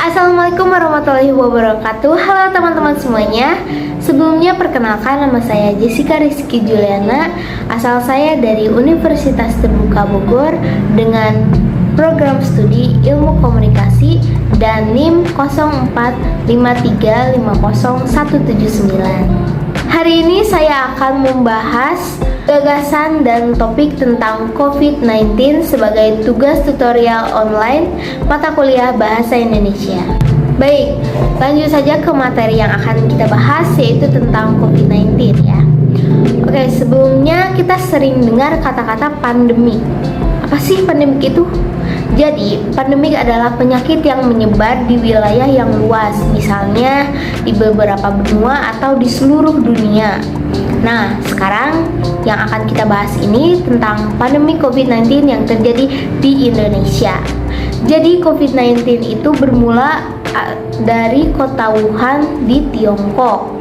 Assalamualaikum warahmatullahi wabarakatuh. Halo teman-teman semuanya. Sebelumnya perkenalkan, nama saya Jessica Rizky Juliana. Asal saya dari Universitas Terbuka Bogor dengan program studi Ilmu Komunikasi dan NIM 0453501179. Hari ini saya akan membahas gagasan dan topik tentang COVID-19 sebagai tugas tutorial online mata kuliah Bahasa Indonesia. Baik, lanjut saja ke materi yang akan kita bahas, yaitu tentang COVID-19 ya. Oke, sebelumnya kita sering dengar kata-kata pandemi. Apa sih pandemi itu? Jadi, pandemik adalah penyakit yang menyebar di wilayah yang luas, misalnya di beberapa benua atau di seluruh dunia. Nah, sekarang yang akan kita bahas ini tentang pandemi COVID-19 yang terjadi di Indonesia. Jadi, COVID-19 itu bermula dari kota Wuhan di Tiongkok.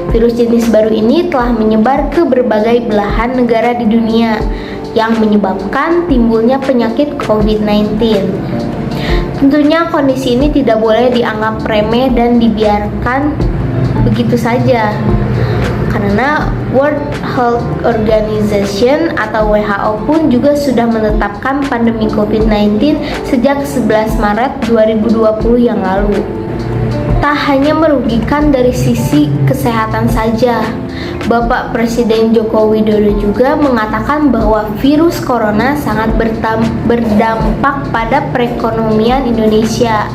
Virus jenis baru ini telah menyebar ke berbagai belahan negara di dunia, yang menyebabkan timbulnya penyakit COVID-19. Tentunya kondisi ini tidak boleh dianggap remeh dan dibiarkan begitu saja, karena World Health Organization atau WHO pun juga sudah menetapkan pandemi COVID-19 sejak 11 Maret 2020 yang lalu. Tak hanya merugikan dari sisi kesehatan saja, Bapak Presiden Joko Widodo juga mengatakan bahwa virus corona sangat berdampak pada perekonomian Indonesia.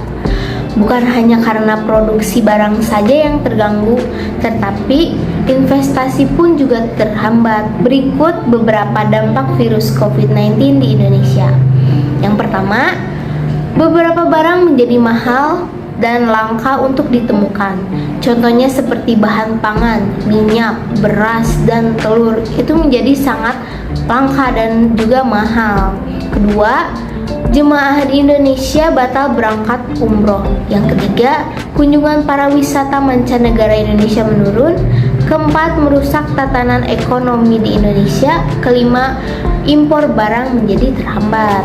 Bukan hanya karena produksi barang saja yang terganggu, tetapi investasi pun juga terhambat. Berikut beberapa dampak virus COVID-19 di Indonesia. Yang pertama, beberapa barang menjadi mahal dan langka untuk ditemukan. Contohnya seperti bahan pangan, minyak, beras, dan telur itu menjadi sangat langka dan juga mahal. Kedua, jemaah di Indonesia batal berangkat umroh. Yang ketiga, kunjungan para wisata mancanegara Indonesia menurun. Keempat, merusak tatanan ekonomi di Indonesia. Kelima, impor barang menjadi terhambat.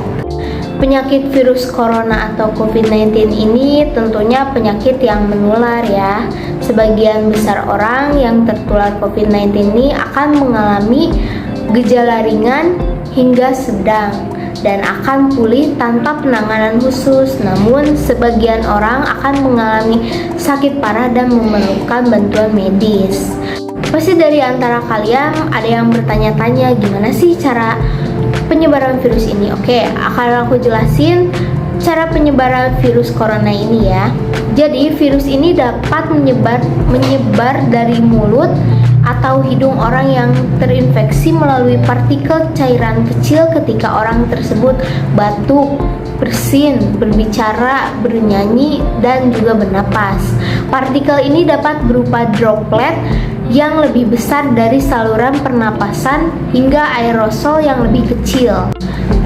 Penyakit virus corona atau COVID-19 ini tentunya penyakit yang menular ya. Sebagian besar orang yang tertular COVID-19 ini akan mengalami gejala ringan hingga sedang dan akan pulih tanpa penanganan khusus. Namun sebagian orang akan mengalami sakit parah dan memerlukan bantuan medis. Pasti dari antara kalian ada yang bertanya-tanya, gimana sih cara penyebaran virus ini? Oke, akan aku jelasin cara penyebaran virus corona ini ya. Jadi virus ini dapat menyebar dari mulut atau hidung orang yang terinfeksi melalui partikel cairan kecil ketika orang tersebut batuk, bersin, berbicara, bernyanyi, dan juga bernapas. Partikel ini dapat berupa droplet yang lebih besar dari saluran pernapasan hingga aerosol yang lebih kecil.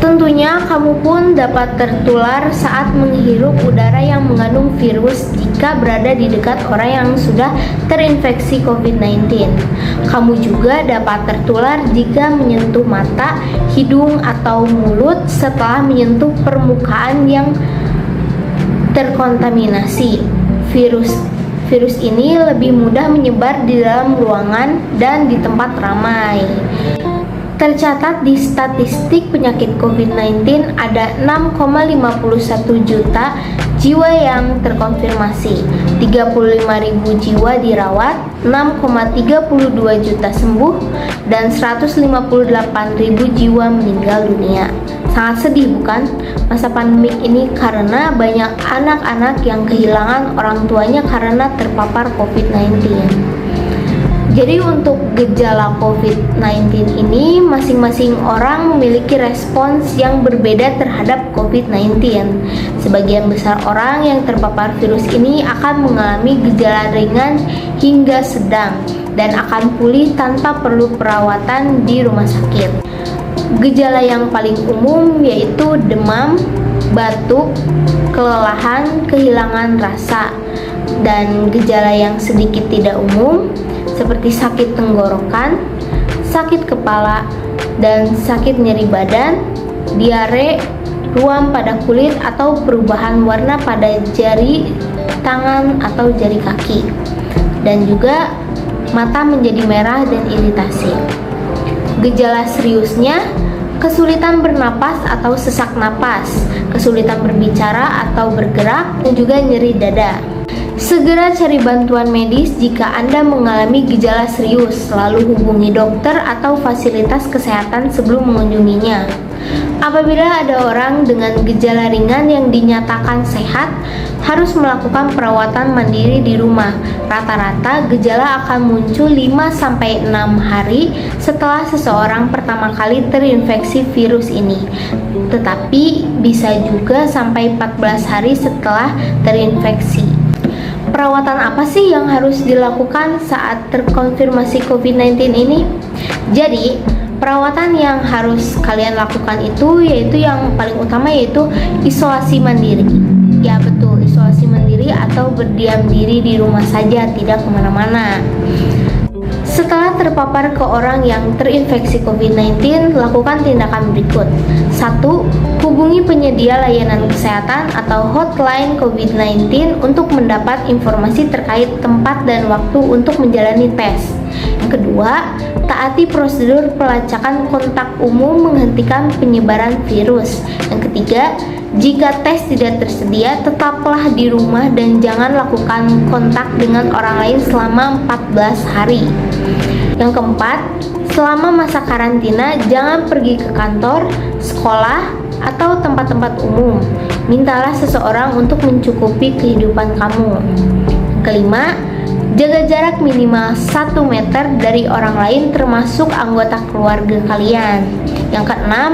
Tentunya kamu pun dapat tertular saat menghirup udara yang mengandung virus jika berada di dekat orang yang sudah terinfeksi COVID-19. Kamu juga dapat tertular jika menyentuh mata, hidung, atau mulut setelah menyentuh permukaan yang terkontaminasi Virus ini lebih mudah menyebar di dalam ruangan dan di tempat ramai. Tercatat di statistik penyakit COVID-19 ada 6,51 juta jiwa yang terkonfirmasi, 35.000 jiwa dirawat, 6,32 juta sembuh, dan 158.000 jiwa meninggal dunia. Sangat sedih bukan masa pandemik ini, karena banyak anak-anak yang kehilangan orang tuanya karena terpapar COVID-19. Jadi untuk gejala COVID-19 ini masing-masing orang memiliki respons yang berbeda terhadap COVID-19. Sebagian besar orang yang terpapar virus ini akan mengalami gejala ringan hingga sedang dan akan pulih tanpa perlu perawatan di rumah sakit. Gejala yang paling umum yaitu demam, batuk, kelelahan, kehilangan rasa, dan gejala yang sedikit tidak umum seperti sakit tenggorokan, sakit kepala, dan sakit nyeri badan, diare, ruam pada kulit atau perubahan warna pada jari tangan atau jari kaki, dan juga mata menjadi merah dan iritasi. Gejala seriusnya kesulitan bernapas atau sesak napas, kesulitan berbicara atau bergerak, dan juga nyeri dada. Segera cari bantuan medis jika Anda mengalami gejala serius, lalu hubungi dokter atau fasilitas kesehatan sebelum mengunjunginya. Apabila ada orang dengan gejala ringan yang dinyatakan sehat, harus melakukan perawatan mandiri di rumah. Rata-rata gejala akan muncul 5-6 hari setelah seseorang pertama kali terinfeksi virus ini. Tetapi bisa juga sampai 14 hari setelah terinfeksi. Perawatan apa sih yang harus dilakukan saat terkonfirmasi COVID-19 ini? Jadi, perawatan yang harus kalian lakukan yaitu yang paling utama yaitu isolasi mandiri. Ya betul, isolasi mandiri atau berdiam diri di rumah saja, tidak kemana-mana. Setelah terpapar ke orang yang terinfeksi COVID-19, lakukan tindakan berikut. 1. Hubungi penyedia layanan kesehatan atau hotline COVID-19 untuk mendapat informasi terkait tempat dan waktu untuk menjalani tes. Yang kedua, taati prosedur pelacakan kontak umum menghentikan penyebaran virus. Yang ketiga, jika tes tidak tersedia, tetaplah di rumah dan jangan lakukan kontak dengan orang lain selama 14 hari. Yang keempat, selama masa karantina, jangan pergi ke kantor, sekolah, atau tempat-tempat umum. Mintalah seseorang untuk mencukupi kehidupan kamu. Yang kelima, jaga jarak minimal 1 meter dari orang lain termasuk anggota keluarga kalian. Yang keenam,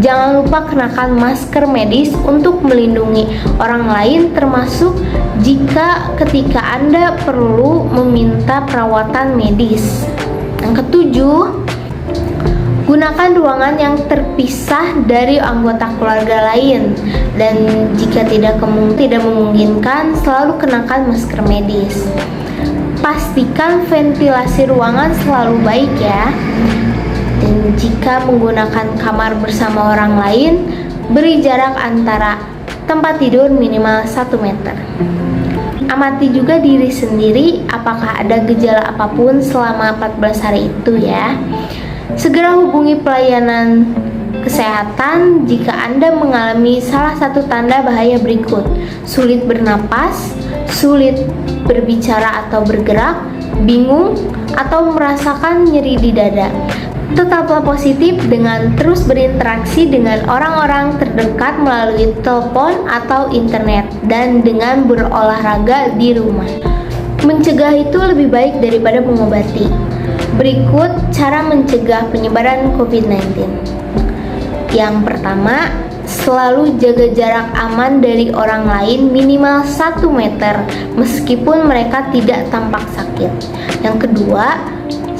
jangan lupa kenakan masker medis untuk melindungi orang lain termasuk jika ketika Anda perlu meminta perawatan medis. Yang ketujuh, gunakan ruangan yang terpisah dari anggota keluarga lain, dan jika tidak memungkinkan, selalu kenakan masker medis. Pastikan ventilasi ruangan selalu baik ya. Dan jika menggunakan kamar bersama orang lain, beri jarak antara tempat tidur minimal 1 meter. Amati juga diri sendiri apakah ada gejala apapun selama 14 hari itu ya. Segera hubungi pelayanan kesehatan jika Anda mengalami salah satu tanda bahaya berikut: sulit bernapas, sulit berbicara atau bergerak, bingung, atau merasakan nyeri di dada. Tetaplah positif dengan terus berinteraksi dengan orang-orang terdekat melalui telepon atau internet dan dengan berolahraga di rumah. Mencegah itu lebih baik daripada mengobati. Berikut cara mencegah penyebaran COVID-19. Yang pertama, selalu jaga jarak aman dari orang lain minimal 1 meter meskipun mereka tidak tampak sakit. Yang kedua,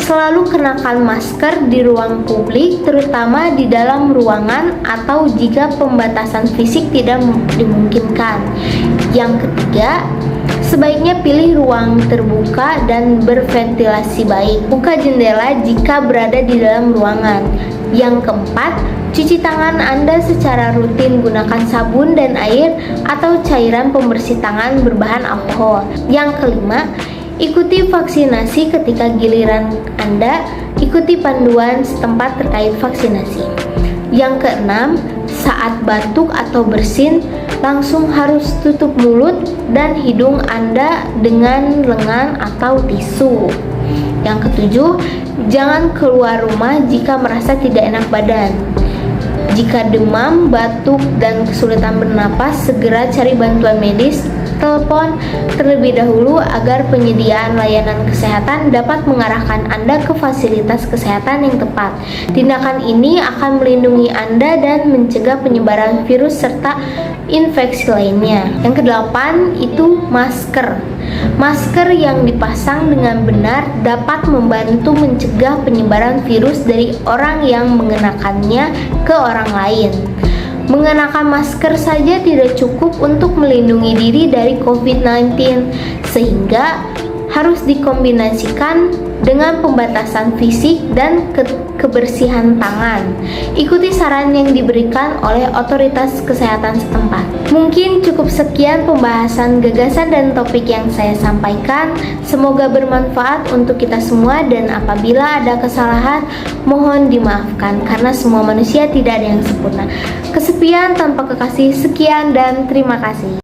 selalu kenakan masker di ruang publik, terutama di dalam ruangan atau jika pembatasan fisik tidak dimungkinkan. Yang ketiga, sebaiknya pilih ruang terbuka dan berventilasi baik. Buka jendela jika berada di dalam ruangan. Yang keempat, cuci tangan Anda secara rutin, gunakan sabun dan air atau cairan pembersih tangan berbahan alkohol. Yang kelima, ikuti vaksinasi ketika giliran Anda, ikuti panduan setempat terkait vaksinasi. Yang keenam, saat batuk atau bersin, langsung harus tutup mulut dan hidung Anda dengan lengan atau tisu. Yang ketujuh, jangan keluar rumah jika merasa tidak enak badan. Jika demam, batuk, dan kesulitan bernapas, segera cari bantuan medis. Telepon terlebih dahulu agar penyediaan layanan kesehatan dapat mengarahkan Anda ke fasilitas kesehatan yang tepat. Tindakan ini akan melindungi Anda dan mencegah penyebaran virus serta infeksi lainnya. Yang kedelapan itu masker. Masker yang dipasang dengan benar dapat membantu mencegah penyebaran virus dari orang yang mengenakannya ke orang lain. Mengenakan masker saja tidak cukup untuk melindungi diri dari COVID-19, sehingga harus dikombinasikan dengan pembatasan fisik dan kebersihan tangan. Ikuti saran yang diberikan oleh otoritas kesehatan setempat. Mungkin cukup sekian pembahasan gagasan dan topik yang saya sampaikan. Semoga bermanfaat untuk kita semua, dan apabila ada kesalahan mohon dimaafkan karena semua manusia tidak ada yang sempurna. Kesepian tanpa kekasih. Sekian dan terima kasih.